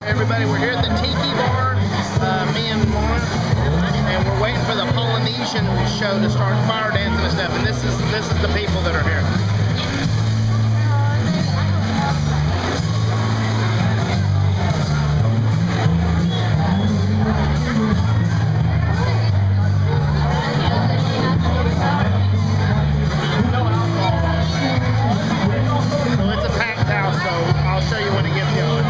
Everybody, we're here at the Tiki Bar, me and Lana, and we're waiting for the Polynesian show to start, fire dancing and stuff. And this is the people that are here. So it's a packed house, so I'll show you when it gets going.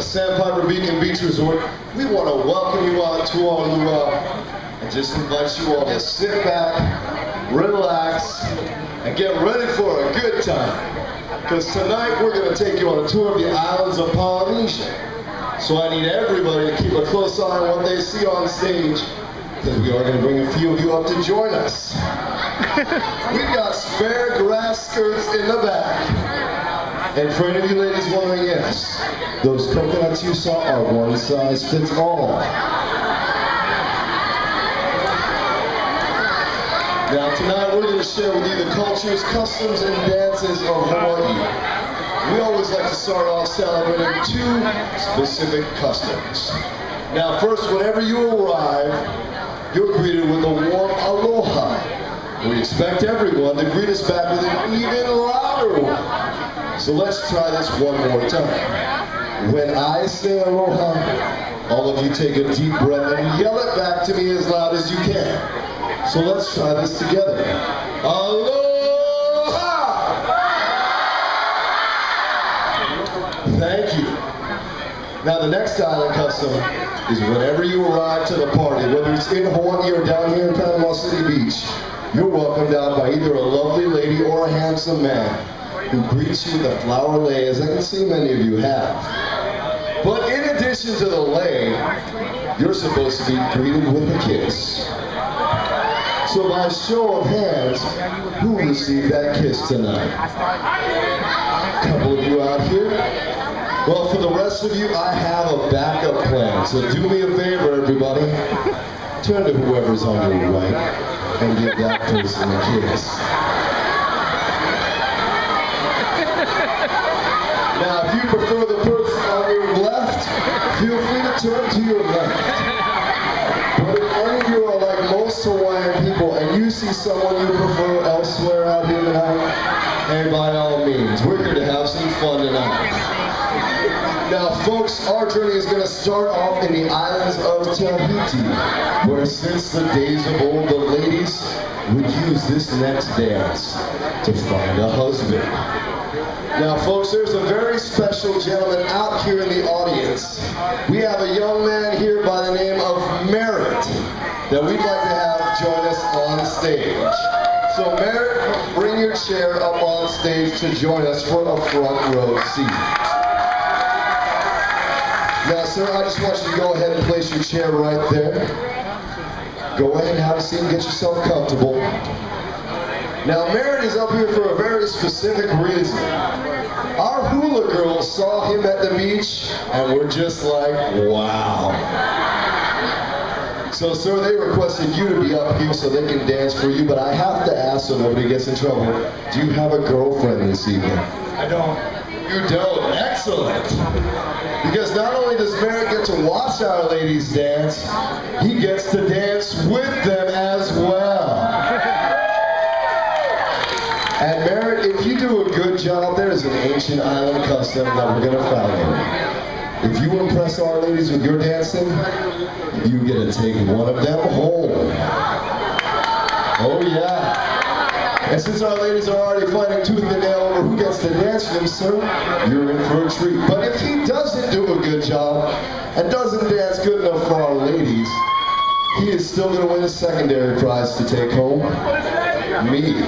Sandpiper Beacon Beach Resort. We want to welcome you out to all you and just invite you all to sit back, relax, and get ready for a good time. Because tonight we're going to take you on a tour of the islands of Polynesian. So I need everybody to keep a close eye on what they see on stage, because we are going to bring a few of you up to join us. We've got spare grass skirts in the back. And for any of you ladies wondering, yes, those coconuts you saw are one size fits all. Now tonight we're going to share with you the cultures, customs, and dances of Hawaii. We always like to start off celebrating two specific customs. Now first, whenever you arrive, you're greeted with a warm aloha. We expect everyone to greet us back with an even louder one. So let's try this one more time. When I say aloha, all of you take a deep breath and yell it back to me as loud as you can. So let's try this together. Aloha! Thank you. Now the next island custom is whenever you arrive to the party, whether it's in Hawaii or down here in Panama City Beach, you're welcomed out by either a lovely lady or a handsome man who greets you with a flower lei, as I can see many of you have. But in addition to the lei, you're supposed to be greeted with a kiss. So by show of hands, who received that kiss tonight? A couple of you out here? Well, for the rest of you, I have a backup plan. So do me a favor, everybody. Turn to whoever's on your right and give that person a kiss. Now, if you prefer the person on your left, feel free to turn to your left. But if any of you are like most Hawaiian people and you see someone you prefer elsewhere out here tonight, and by all means, we're here to have some fun tonight. Now, folks, our journey is going to start off in the islands of Tahiti, where since the days of old, the ladies would use this next dance to find a husband. Now, folks, there's a very special gentleman out here in the audience. We have a young man here by the name of Merritt that we'd like to have join us on stage. So, Merritt, bring your chair up on stage to join us for a front row seat. Now, sir, I just want you to go ahead and place your chair right there. Go ahead and have a seat and get yourself comfortable. Now, Merritt is up here for a very specific reason. Our hula girls saw him at the beach and were just like, wow. So, sir, they requested you to be up here so they can dance for you, but I have to ask so nobody gets in trouble. Do you have a girlfriend this evening? I don't. You don't? Excellent. Because not only does Merritt get to watch our ladies dance, he gets to dance with them as well. And Merritt, if you do a good job, there is an ancient island custom that we're going to follow. If you impress our ladies with your dancing, you get to take one of them home. Oh yeah. And since our ladies are already fighting tooth and nail over who gets to dance with them, sir, you're in for a treat. But if he doesn't do a good job and doesn't dance good enough for our ladies, he is still going to win a secondary prize to take home. Me.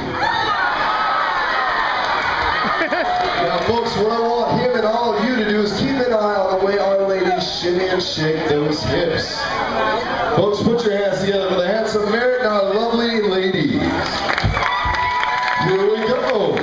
Now, folks, what I want him and all of you to do is keep an eye on the way our ladies shimmy and shake those hips. Folks, put your hands together for the handsome Merritt and our lovely ladies. Here we go.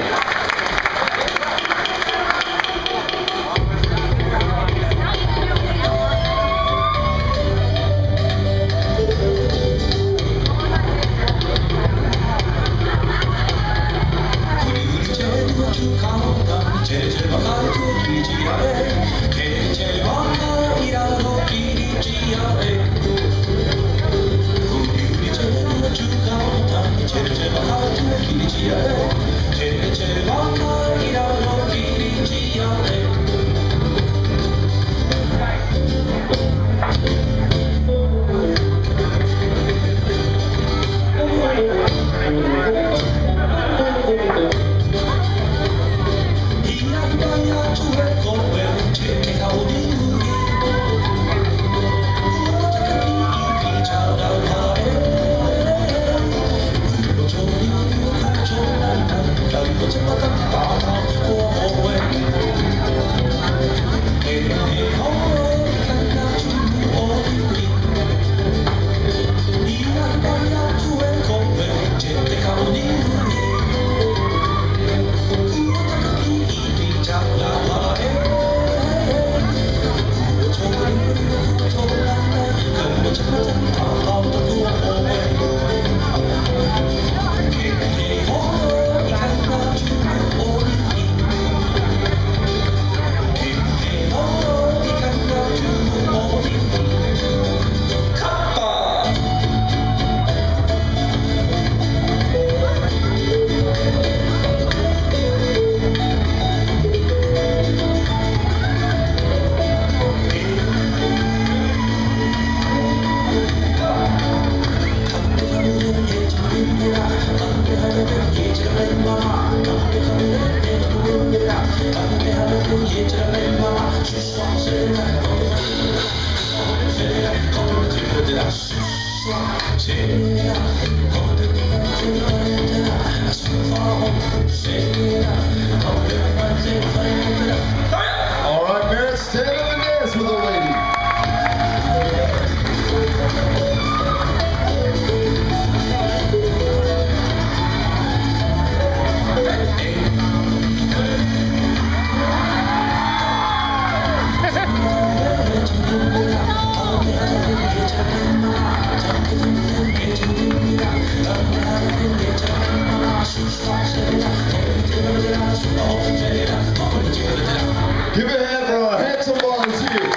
Give it a hand for our handsome volunteer.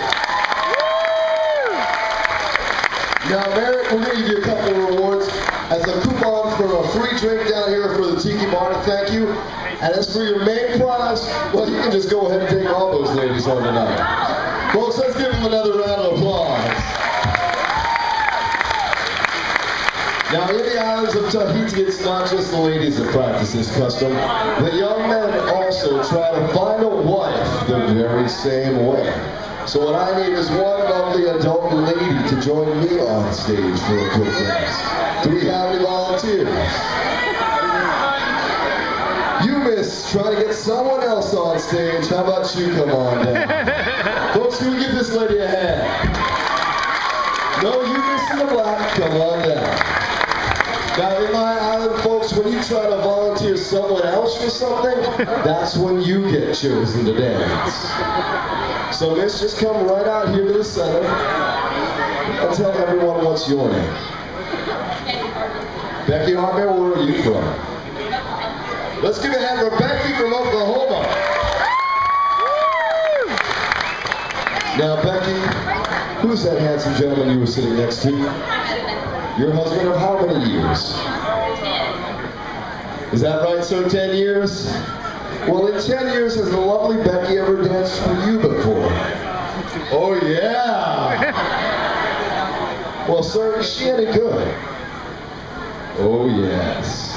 Now, Merrick, we're going to give you a couple of rewards. As a coupon for a free drink down here for the Tiki Bar, thank you. And as for your main prize, well, you can just go ahead and take all those ladies home tonight. Folks, let's give them another round of applause. Now, in the islands of Tahiti, it's not just the ladies that practice this custom. The young men also try to find a wife the very same way. So what I need is one lovely adult lady to join me on stage for a quick dance. Do we have any volunteers? You, miss, try to get someone else on stage. How about you come on down? Folks, can we give this lady a hand? No, you miss in the black, come on down. Now, in my island, folks, when you try to volunteer someone else for something, that's when you get chosen to dance. So, miss, just come right out here to the center and tell everyone what's your name. Becky Hartman, where are you from? Let's give a hand for Becky from Oklahoma. Now, Becky, who's that handsome gentleman you were sitting next to? Your husband of how many years? 10. Is that right, sir? 10 years? Well, in 10 years, has the lovely Becky ever danced for you before? Oh, yeah! Well, sir, is she any good? Oh, yes.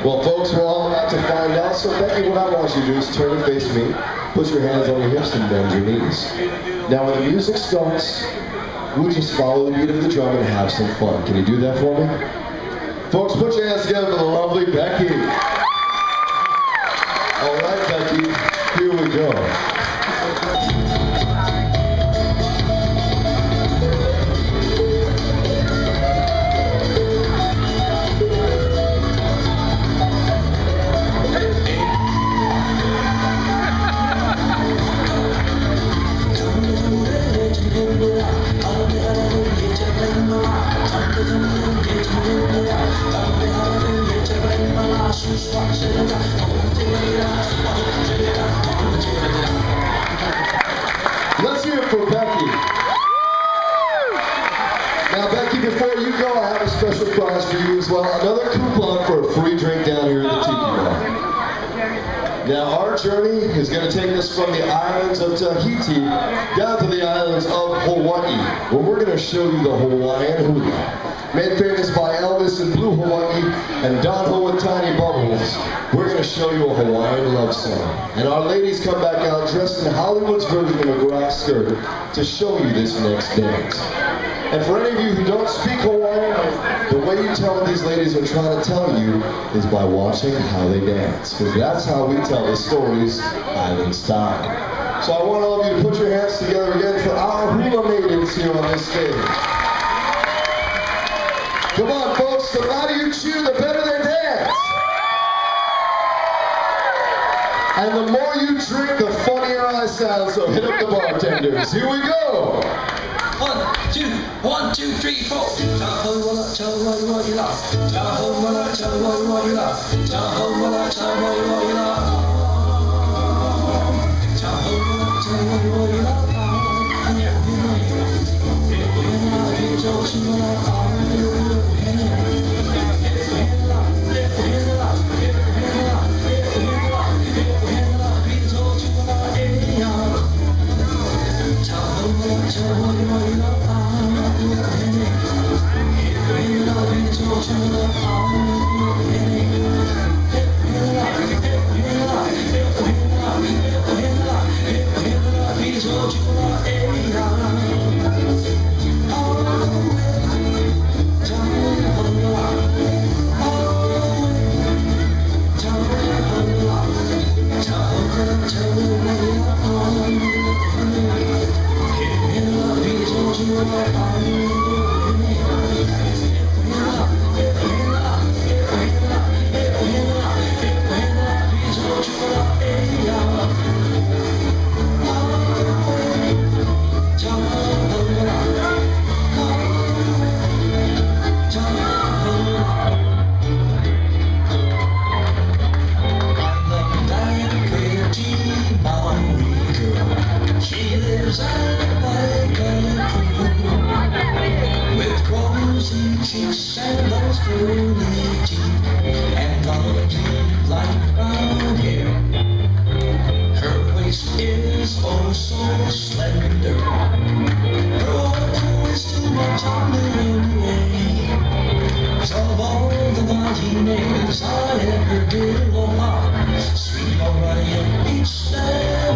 Well, folks, we're all about to find out. So, Becky, what I want you to do is turn and face me, put your hands on your hips and bend your knees. Now, when the music starts, we'll just follow the beat of the drum and have some fun. Can you do that for me? Folks, put your hands together for the lovely Becky. All right, Becky, here we go. Let's hear it for Becky. Now, Becky, before you go, I have a special prize for you as well. Another coupon for a free drink down here at the Tiki Bar. Now, our journey is going to take us from the islands of Tahiti down to the islands of Hawaii, where we're going to show you the Hawaiian hula. Made famous by Elvis in Blue Hawaii and Don Ho with Tiny Bubbles, we're going to show you a Hawaiian love song. And our ladies come back out dressed in Hollywood's version of a grass skirt to show you this next dance. And for any of you who don't speak Hawaiian, the way you tell what these ladies are trying to tell you is by watching how they dance. Because that's how we tell the stories island style. So I want all of you to put your hands together again for our hula maidens here on this stage. Come on, folks, the louder you cheer, the better they dance. And the more you drink, the funnier I sound, so hit up the bartenders. Here we go. 1, 2, 3, 4. Tahawala, tahawala, tahawala, tahawala, tahawala, tahawala. and those pearly teeth, and lovely light brown hair. Her waist is oh so slender. Her water is too much on the way. Of all the mighty names I ever did, oh, sweet Orion, each step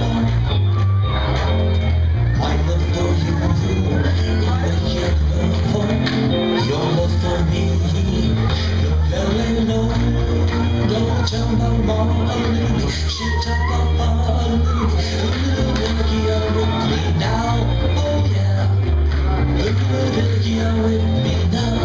my love for you, like your love for me, you're very low. Don't tell my mom, she'll tell my mom, with me now, oh yeah, with me now.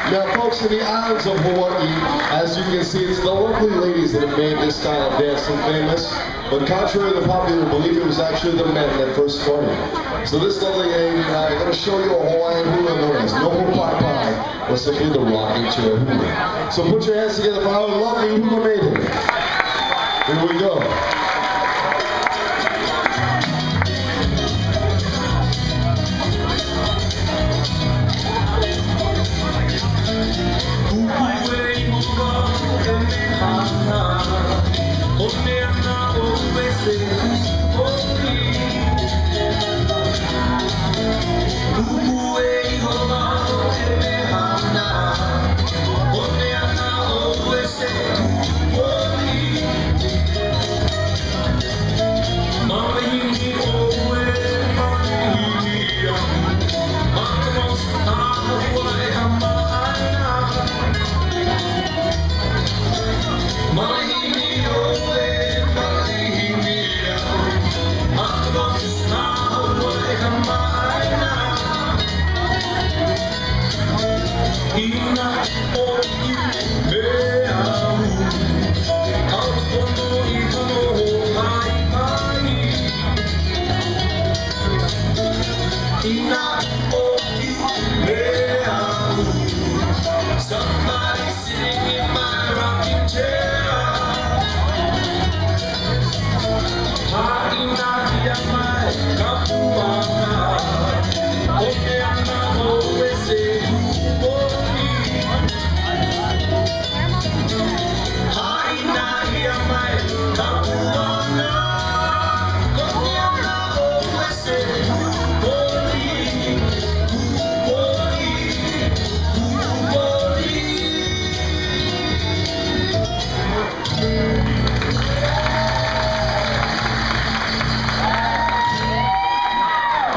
Now, folks, in the islands of Hawaii, as you can see, it's the lovely ladies that have made this style of dancing famous. But contrary to the popular belief, it was actually the men that first started. So this lovely lady and I are going to show you a Hawaiian hula known as no pai pai, or simply the rocking chair hula. So put your hands together for our lovely hula maiden. Here we go. Somebody sitting in my rocking chair.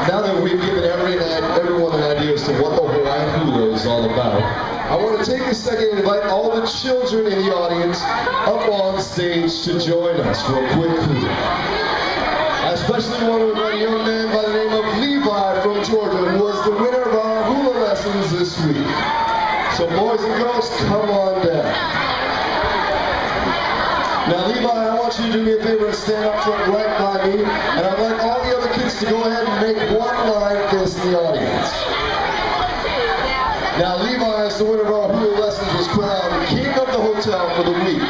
Now that we've given everyone an idea as to what the Hawaiian hula is all about, I want to take a second and invite all the children in the audience up on stage to join us for a quick hula. I especially want to invite a young man by the name of Levi from Georgia, who was the winner of our hula lessons this week. So boys and girls, come on down. Now Levi, I want you to do me a favor and stand up front right by me, and I'd like all the other kids to go ahead and make one line face the audience. Now Levi, as the winner of our hula lessons, was crowned king of the hotel for the week.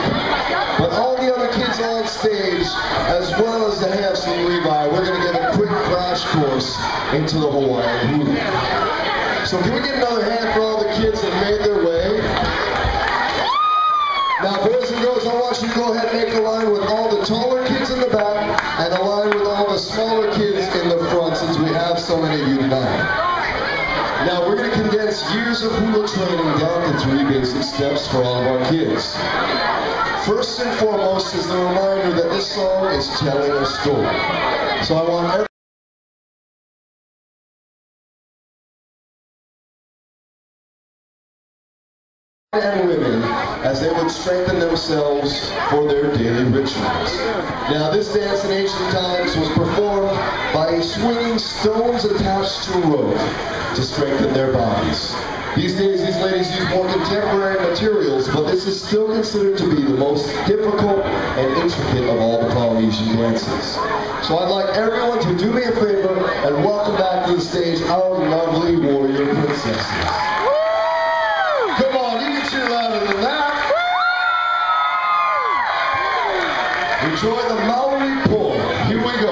But all the other kids on stage, as well as the handsome Levi, we're going to get a quick crash course into the Hawaiian hula. So can we get another hand for all the kids that made their way? Now, boys and girls, I want you to go ahead and make a line with all the taller kids in the back and a line with all the smaller kids in the front, since we have so many of you tonight. Now we're going to condense years of hula training down to 3 basic steps for all of our kids. First and foremost is the reminder that this song is telling a story. So I want everyone and women as they would strengthen themselves for their daily rituals. Now this dance in ancient times was performed by swinging stones attached to a rope to strengthen their bodies. These days these ladies use more contemporary materials, but this is still considered to be the most difficult and intricate of all the Polynesian dances. So I'd like everyone to do me a favor and welcome back to the stage our lovely warrior princesses. Come on, you can cheer louder than that. Enjoy the Maori pour. Here we go.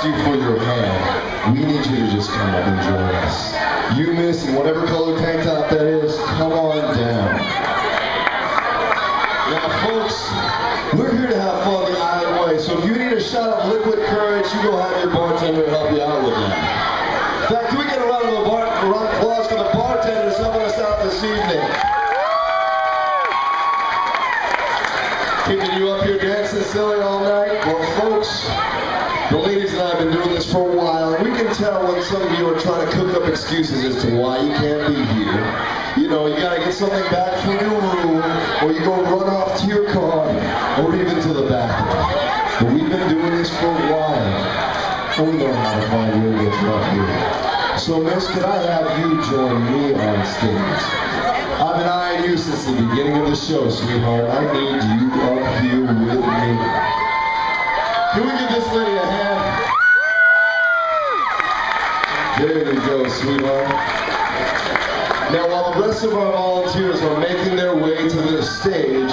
asked you for your hand. We need you to just come up and join us. You, miss, in whatever color tank top that is, come on down. Now, folks, we're here to have fun the island way, so if you need a shot of liquid courage, you go have your bartender help you out with that. In fact, can we get a round of applause for the bartenders helping us out this evening? Keeping you up here dancing silly all night? Well, folks, the ladies and I have been doing this for a while, and we can tell when some of you are trying to cook up excuses as to why you can't be here. You know, you gotta get something back from your room, or you go run off to your car, or even to the bathroom. But we've been doing this for a while, and we know how to find your way up here. So, miss, could I have you join me on stage? I've been eyeing you since the beginning of the show, sweetheart. I need you up here with me. Can we give this lady a hand? There you go, sweetheart. Now, while the rest of our volunteers are making their way to the stage,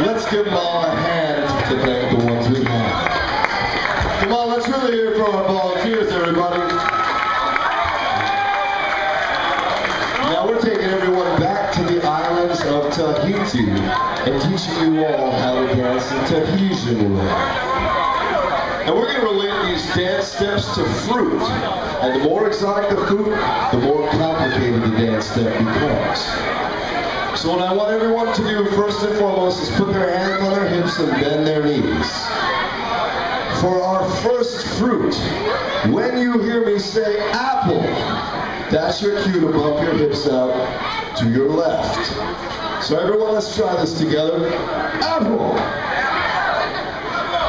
let's give them all a hand to thank the ones we have. Come on, let's really hear it from our volunteers, everybody. Now, we're taking everyone back to the islands of Tahiti and teaching you all how to dance the Tahitian way. And we're going to relate these dance steps to fruit. And the more exotic the fruit, the more complicated the dance step becomes. So what I want everyone to do first and foremost is put their hands on their hips and bend their knees. For our first fruit, when you hear me say apple, that's your cue to bump your hips out to your left. So everyone, let's try this together. Apple.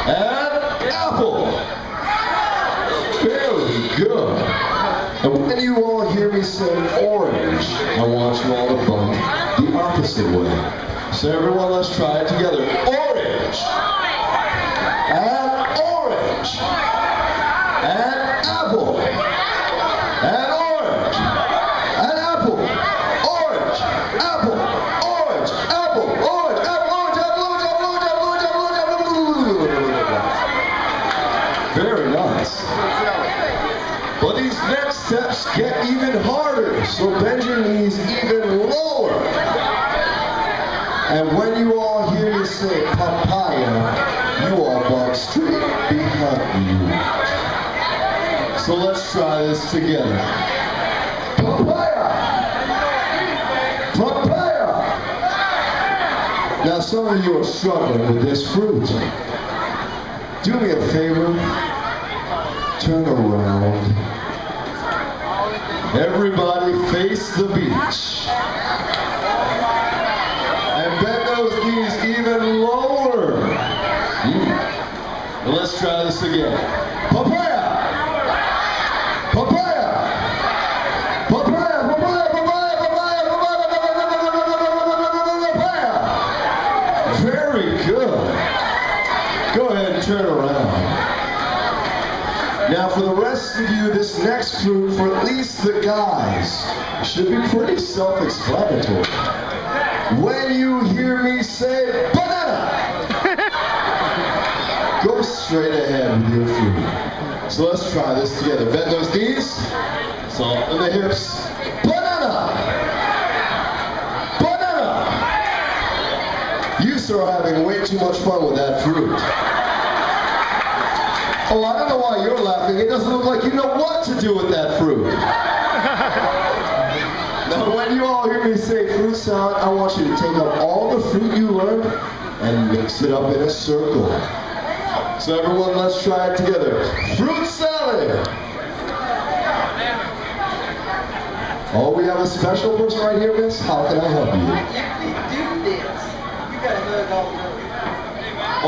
And apple. Very good. And when you all hear me say orange, I want you all to bump the opposite way. So everyone, let's try it together. Orange. And orange. And apple. And orange. And apple. Orange. Apple. Orange. Apple. Orange. Apple. Orange. Apple. Orange. Apple. Orange. Apple. Orange. Apple. Orange. Apple. Very nice. But these next steps get even harder, so bend your knees even lower. And when you all hear me say papaya, you all bump straight behind you. So let's try this together. Papaya! Papaya! Now some of you are struggling with this fruit. Do me a favor. Turn around. Everybody face the beach. And bend those knees even lower. Well, let's try this again. Papaya! Papaya! Papaya! Papaya! Papaya! Papaya! Papaya! Very good. Go ahead and turn around. Now for the rest of you, this next fruit, for at least the guys, should be pretty self-explanatory. When you hear me say banana, go straight ahead with your fruit. So let's try this together. Bend those knees, soften the hips. Banana! Banana! You sir are having way too much fun with that fruit. Oh, I don't know why you're laughing. It doesn't look like you know what to do with that fruit. Now, when you all hear me say fruit salad, I want you to take up all the fruit you learned and mix it up in a circle. So everyone, let's try it together. Fruit salad! Oh, we have a special person right here, miss. How can I help you?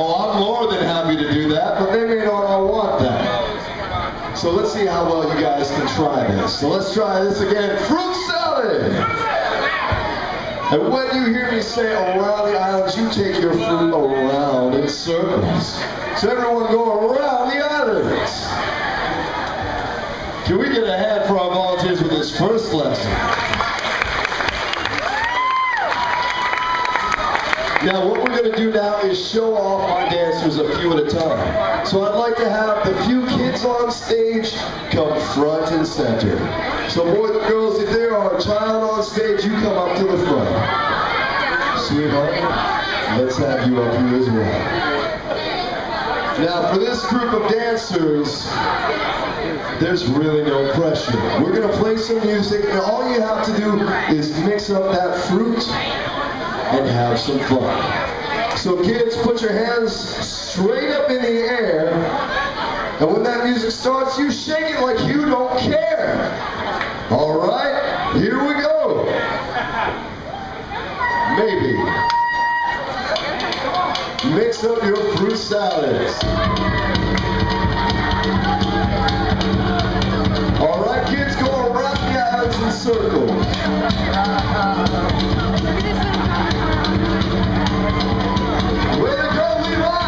Oh, I'm more than happy to do that, but they may not all want that. So let's see how well you guys can try this. So let's try this again. Fruit salad! And when you hear me say around the islands, you take your fruit around in circles. So everyone go around the islands. Can we get a hand for our volunteers with this first lesson? Now what we're going to do now is show off our dancers a few at a time. So I'd like to have the few kids on stage come front and center. So boys and girls, if there are a child on stage, you come up to the front. Sweetheart, let's have you up here as well. Now for this group of dancers, there's really no pressure. We're going to play some music, and all you have to do is mix up that fruit and have some fun. So kids, put your hands straight up in the air, and when that music starts, you shake it like you don't care. All right, here we go. Maybe. Mix up your fruit salads. All right, kids, go around the eyes in circles. Way to go, Levi!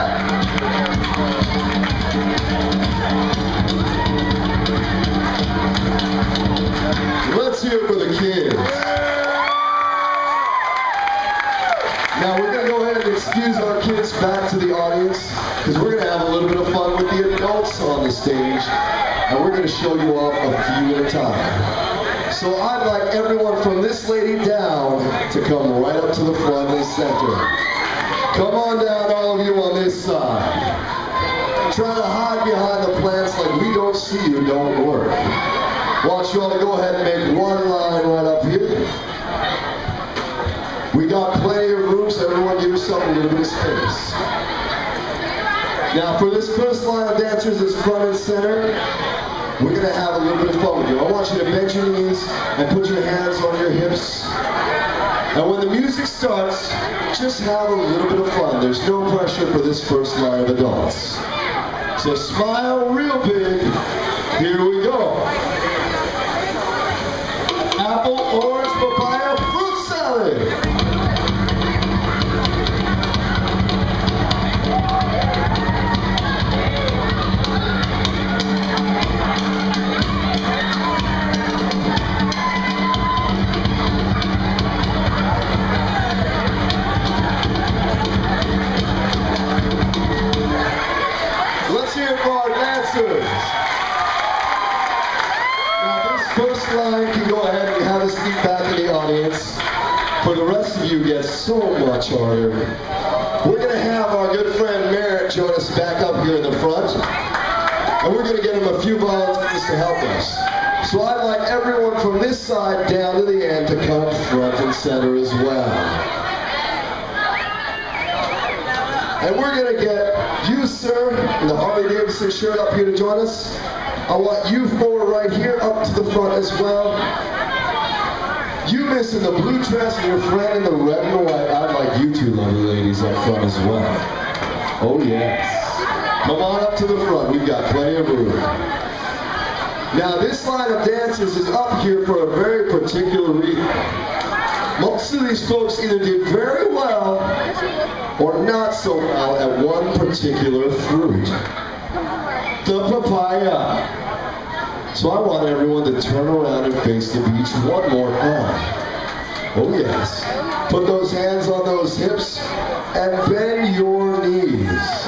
Let's hear it for the kids. Now we're going to go ahead and excuse our kids back to the audience, because we're going to have a little bit of fun with the adults on the stage, and we're going to show you off a few at a time. So I'd like everyone from this lady down to come right up to the front and center. Come on down, all of you on this side. Try to hide behind the plants like we don't see you, don't work. Want you all to go ahead and make one line right up here. We got plenty of room, so everyone give yourself a little bit of space. Now for this first line of dancers that's front and center, we're going to have a little bit of fun with you. I want you to bend your knees and put your hands on your hips. And when the music starts, just have a little bit of fun. There's no pressure for this first line of adults. So smile real big. Here we go. Apple, orange, papaya, fruit salad. Let's hear it for our dancers. Now this first line can go ahead and have a seat back in the audience. For the rest of you, gets so much harder. We're going to have our good friend Merritt join us back up here in the front. And we're going to get him a few volunteers to help us. So I'd like everyone from this side down to the end to come front and center as well. And we're going to get you, sir, in the Harley Davidson shirt up here to join us. I want you four right here up to the front as well. You, miss, in the blue dress, and your friend in the red and white. I'd like you two lovely ladies up front as well. Oh, yes. Come on up to the front. We've got plenty of room. Now, this line of dancers is up here for a very particular reason. Most of these folks either did very well or not so well at one particular fruit. The papaya. So I want everyone to turn around and face the beach one more time. Oh yes. Put those hands on those hips and bend your knees.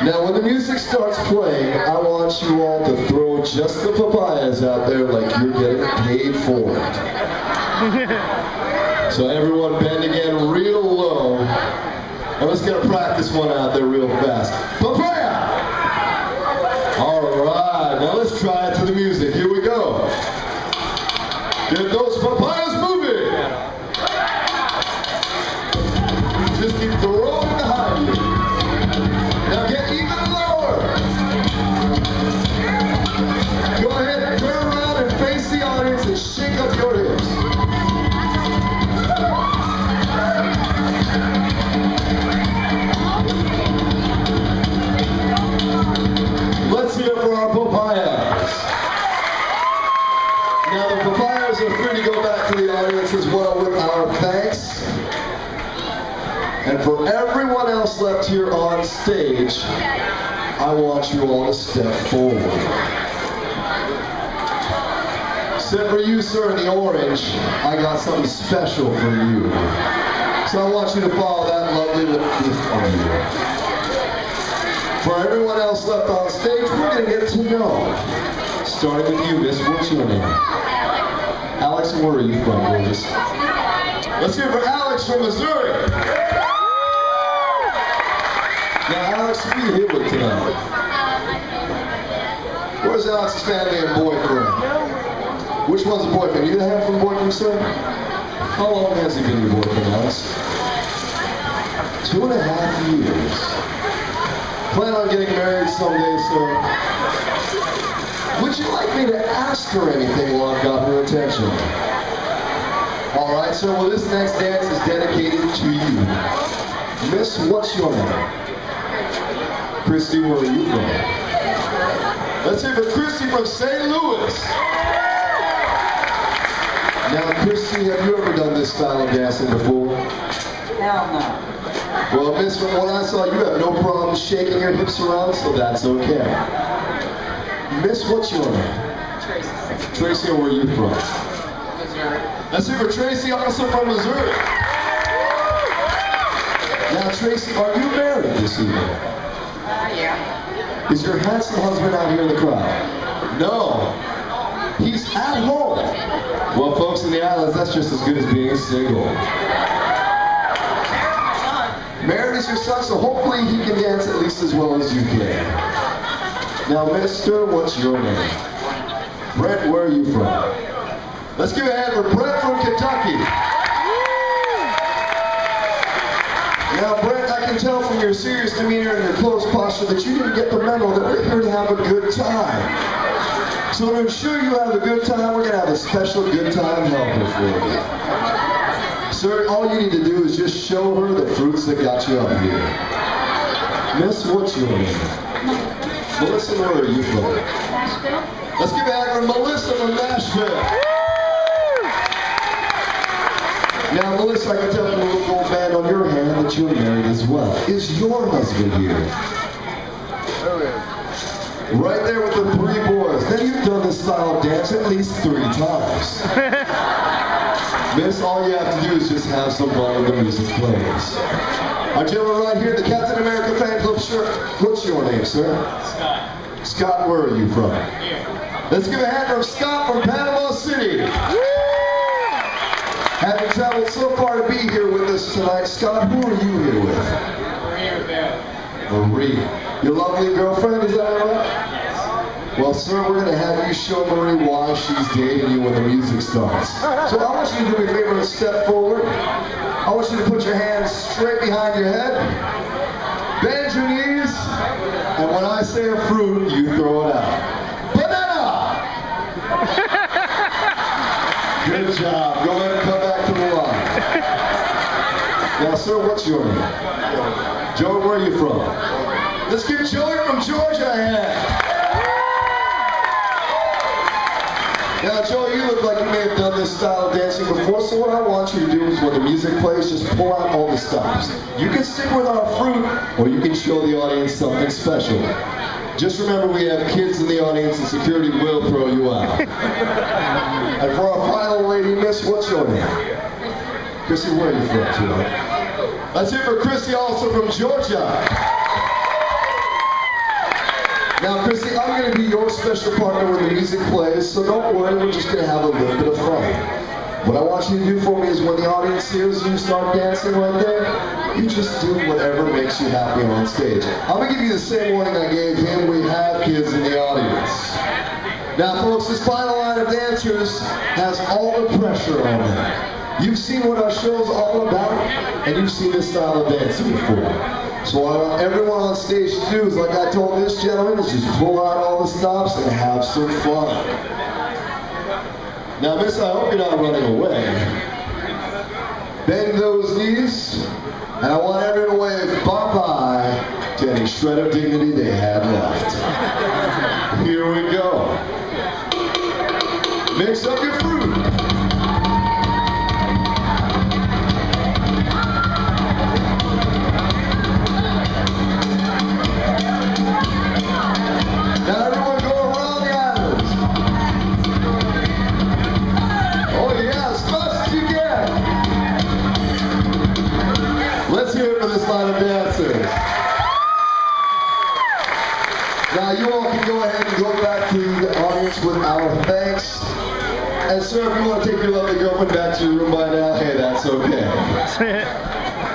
Now when the music starts playing, I want you all to throw just the papayas out there like you're getting paid for it. So everyone bend again real low. And let's get a practice one out there real fast. Papaya! Alright, now let's try it to the music. Here we go. Get those papayas moving! Just keep throwing behind you. Now get even lower. Go ahead and turn around and face the audience and shake up your hips. Let's hear it for our papayas. Now the papayas are free to go back to the audience as well with our thanks. And for everyone else left here on stage, I want you all to step forward. Except for you, sir, in the orange, I got something special for you. So I want you to follow that lovely lift on you. For everyone else left on stage, we're going to get to know. Starting with you, Miss, what's your name? Alex, and where are you from, gorgeous? Let's hear it for Alex from Missouri. Now, Alex, who are you here with tonight? Where's Alex's family and boyfriend? Which one's the boyfriend? You the handsome boyfriend, sir? How long has he been your boyfriend, Alex? 2.5 years. Plan on getting married someday, sir. Would you like me to ask her anything while I've got her attention? All right, sir. Well, this next dance is dedicated to you. Miss, what's your name? Christy, where are you from? Let's hear it for Christy from St. Louis. Now, Christy, have you ever done this style of dancing before? Hell no. Well, Miss, from what I saw, you have no problem shaking your hips around, so that's okay. Miss, what's your name? Tracy. Tracy, where are you from? Missouri. Let's hear for Tracy, also from Missouri. Now, Tracy, are you married this evening? Yeah. Is your handsome husband out here in the crowd? No. He's at home. Well, folks in the islands, that's just as good as being single. Married is your son, so hopefully he can dance at least as well as you can. Now, mister, what's your name? Brent, where are you from? Let's give a hand for Brent from Kentucky. Now, Brent, I can tell from your serious demeanor and your close posture that you didn't get the memo that we're here to have a good time. So to ensure you have a good time, we're going to have a special good time helper for you. Sir, all you need to do is just show her the fruits that got you up here. Miss, what's your name? Melissa, where are you from? Nashville. Let's give a hand for Melissa from Nashville. Now, Melissa, I can tell from the little gold band on your hand that you're married as well. Is your husband here? Right there with the 3 boys. Then you've done this style of dance at least 3 times. Miss, all you have to do is just have some fun when the music plays. Our gentleman right here, the Captain America fan club shirt. What's your name, sir? Scott. Scott, where are you from? Here. Let's give a hand for Scott from Panama City. Having traveled so far to be here with us tonight, Scott, who are you here with? Maria Bell. Marie. Your lovely girlfriend, is that right? Yes. Well, sir, we're going to have you show Marie why she's dating you when the music starts. So I want you to do me a favor and step forward. I want you to put your hands straight behind your head. Bend your knees. And when I say a fruit, you throw it out. Banana! Good job. Go ahead and come back to the line. Now, sir, what's your name? Joey, where are you from? Let's give Joey from Georgia a hand. Now, Joey, you look like you may have done this style of dancing before, so what I want you to do is when the music plays, just pull out all the stops. You can stick with our fruit, or you can show the audience something special. Just remember, we have kids in the audience, and security will throw you out. And for our final lady, Miss, what's your name? Chrissy, where are you from, tonight? Let's hear for Chrissy, also from Georgia. Now, Chrissy, I'm going to be your special partner when the music plays, so don't worry, we're just going to have a little bit of fun. What I want you to do for me is when the audience hears you start dancing right there, you just do whatever makes you happy on stage. I'm going to give you the same warning I gave him. We have kids in the audience. Now, folks, this final line of dancers has all the pressure on them. You've seen what our show's all about, and you've seen this style of dancing before. So what I want everyone on stage to do is, like I told this gentleman, is just pull out all the stops and have some fun. Now, miss, I hope you're not running away. Bend those knees, and I want everyone to wave bye-bye to any shred of dignity they had left. Here we go. Mix up your fruit. Now everyone go around the island. Oh yeah, as fast as you can. our thanks. And sir, if you want to take your lovely girlfriend back to your room by now, hey, that's okay.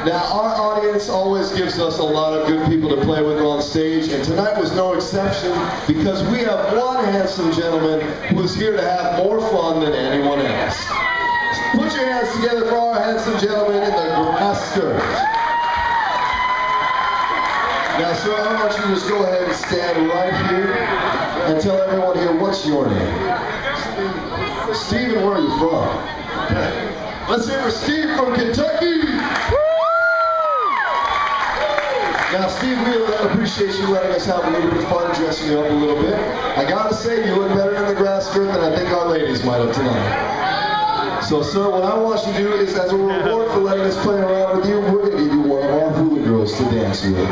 Now, our audience always gives us a lot of good people to play with on stage, and tonight was no exception because we have one handsome gentleman who is here to have more fun than anyone else. Put your hands together for our handsome gentleman in the grass skirt. Now, sir, I want you to just go ahead and stand right here and tell everyone here what's your name. Steve, and where are you from? Let's hear for Steve from Kentucky. Now, Steve, we appreciate you letting us have a little bit of fun dressing you up a little bit. I gotta say, you look better in the grass skirt than I think our ladies might have tonight. So, sir, what I want you to do is, as a reward for letting us play around with you, we're gonna give you one of our hula girls to dance with.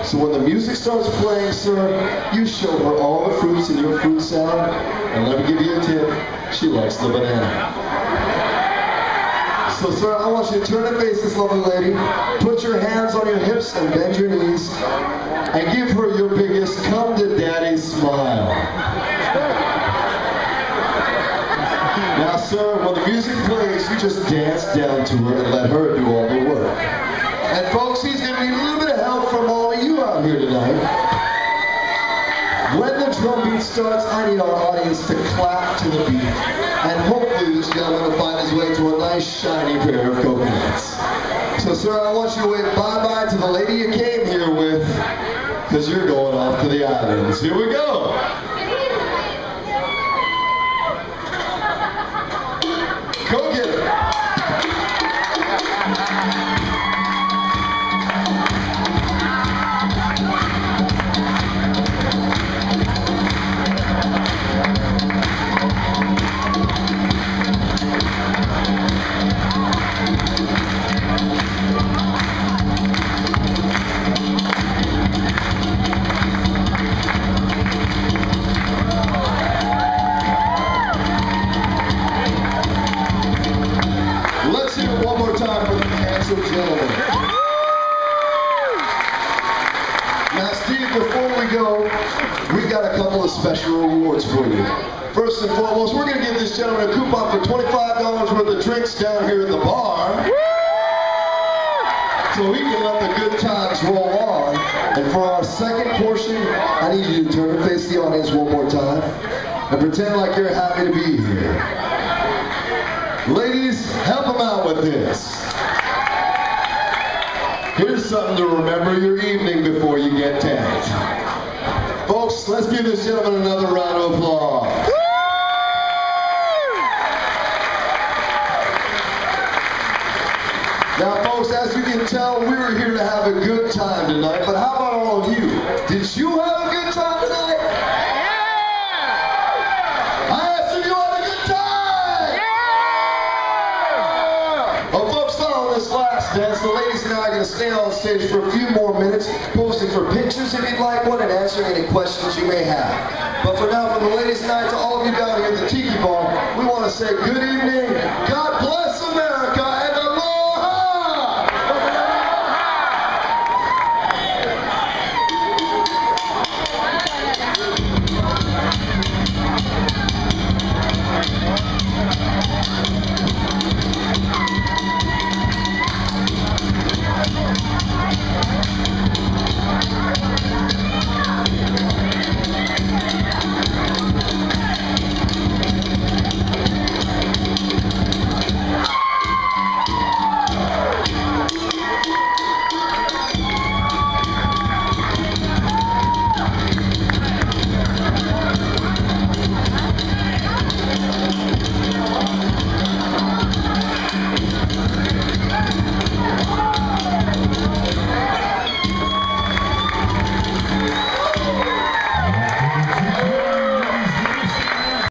So when the music starts playing, sir, you show her all the fruits in your fruit salad, and let me give you a tip, she likes the banana. So sir, I want you to turn and face this lovely lady, put your hands on your hips and bend your knees, and give her your biggest come to daddy smile. Now sir, when the music plays, you just dance down to her and let her do all the work. And folks, he's going to need a little bit of help from all of you out here tonight. When the drum beat starts, I need our audience to clap to the beat. And hopefully this gentleman will find his way to a nice shiny pair of coconuts. So sir, I want you to wave bye-bye to the lady you came here with, because you're going off to the islands. Here we go. Go get it. Let's hear it one more time for the handsome gentleman. Now, Steve, before we go, we got a couple of special rewards for you. First and foremost, we're going to give this gentleman a coupon for $25 worth of drinks down here at the bar, so he can let the good times roll on. And for our second portion, I need you to turn and face the audience one more time and pretend like you're happy to be here. Ladies, help him out with this. Here's something to remember your evening before you get tanked. Folks, let's give this gentleman another round of applause. Now, folks, as you can tell, we were here to have a good time tonight, but how about all of you? Did you have a good time tonight? I asked if you had a good time! Well, folks, on this last dance, the ladies and I are going to stay on stage for a few more minutes, posing for pictures if you'd like one, and answering any questions you may have. But for now, from the ladies and I to all of you down here at the Tiki Bar, we want to say good evening, God bless America, and